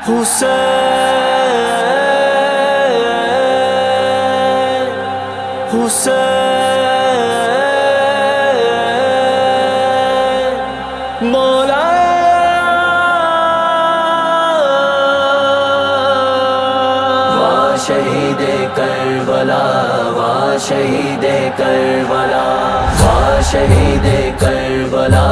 حسین حسین مولا وا شہید کربلا وا شہید کربلا وا شہید کربلا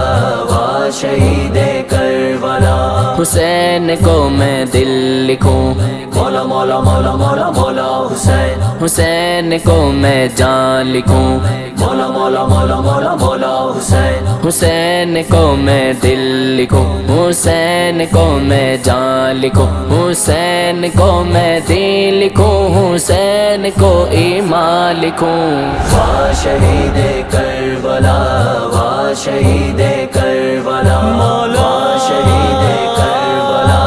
وا شہید کربلا حسین کو میں دل لکھوں مولا مولا مولا مولا مولا حسین حسین کو میں جان لکھوں مولا مولا مولا مولا مولا حسین حسین کو میں دل لکھوں حسین کو میں جان لکھوں حسین کو میں دل لکھوں حسین کو ایمان لکھوں وا شہید کربلا وا شہید کربلا مولا شہید کربلا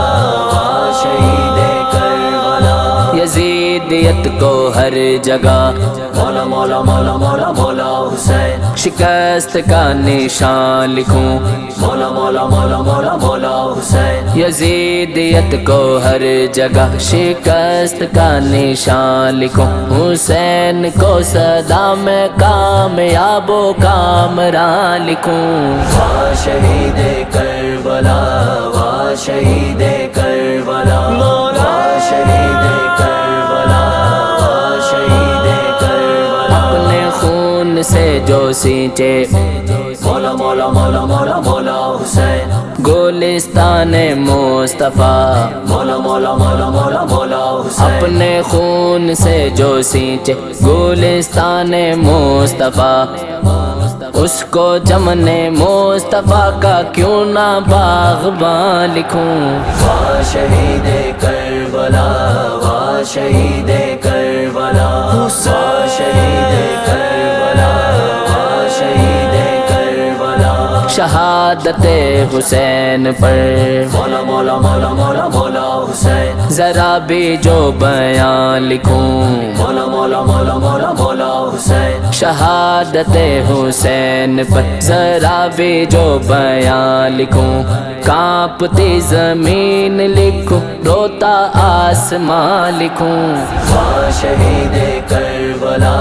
وا شہید کربلا یزیدیت کو ہر جگہ مولا مولا مولا مولا مولا حسین شکست کا نشان لکھوں مولا مولا مولا مولا مولا حسین یزیدیت کو ہر جگہ شکست کا نشان لکھوں حسین کو صدا میں کامیاب و کامران لکھوں وا شہید کربلا وا شہید کربلا مولا شہید کربلا وا شہید کربلا اپنے خون سے جو سینچے مولا مولا مولا مولا مولا حسین گلستان مصطفیٰ مولا مولا مولا مولا مولا حسین اپنے خون سے جو سینچے گلستان مصطفیٰ اس کو چمن مصطفیٰ کا کیوں نہ باغباں لکھوں وا شہید کربلا وا شہید کربلا وا شہید کربلا وا شہید کربلا شہادت حسین پر مولا مولا مولا مولا مولا حسین ذرا بھی جو بیان لکھوں مولا مولا مولا مولا مولا حسین شہادت حسین پر ذرا بھی جو بیان لکھوں کانپتی زمین لکھوں روتا آسمان لکھوں وا شہید کربلا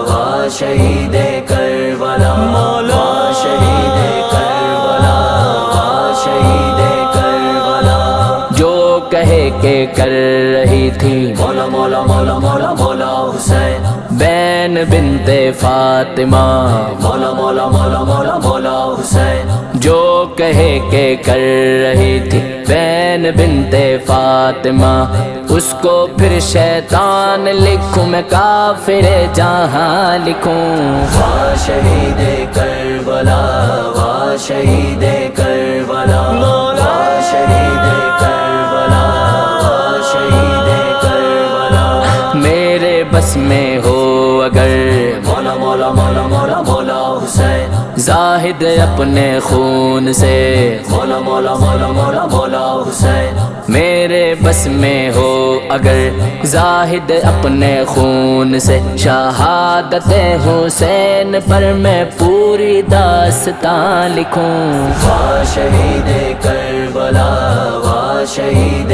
وا شہید کربلا مولا شہید کربلا وا شہید کربلا جو کہے کہ کر رہی تھی مولا مولا مولا مولا مولا حسین بین بنت فاطمہ مولا مولا مولا مولا مولا حسین جو کہے کہ کر رہی تھی بین بنت فاطمہ اس کو پھر شیطان لکھوں میں کافر جہاں لکھوں وا شہید کربلا وا شہید کربلا مولا شہید کربلا وا شہید کربلا میرے بس میں ہو اگر مولا مولا مولا مولا مولا حسین زاہد اپنے خون سے مولا مولا مولا مولا مولا حسین میرے بس میں ہو اگر زاہد اپنے خون سے شہادت حسین پر میں پوری داستان لکھوں وا شہید کربلا وا شہید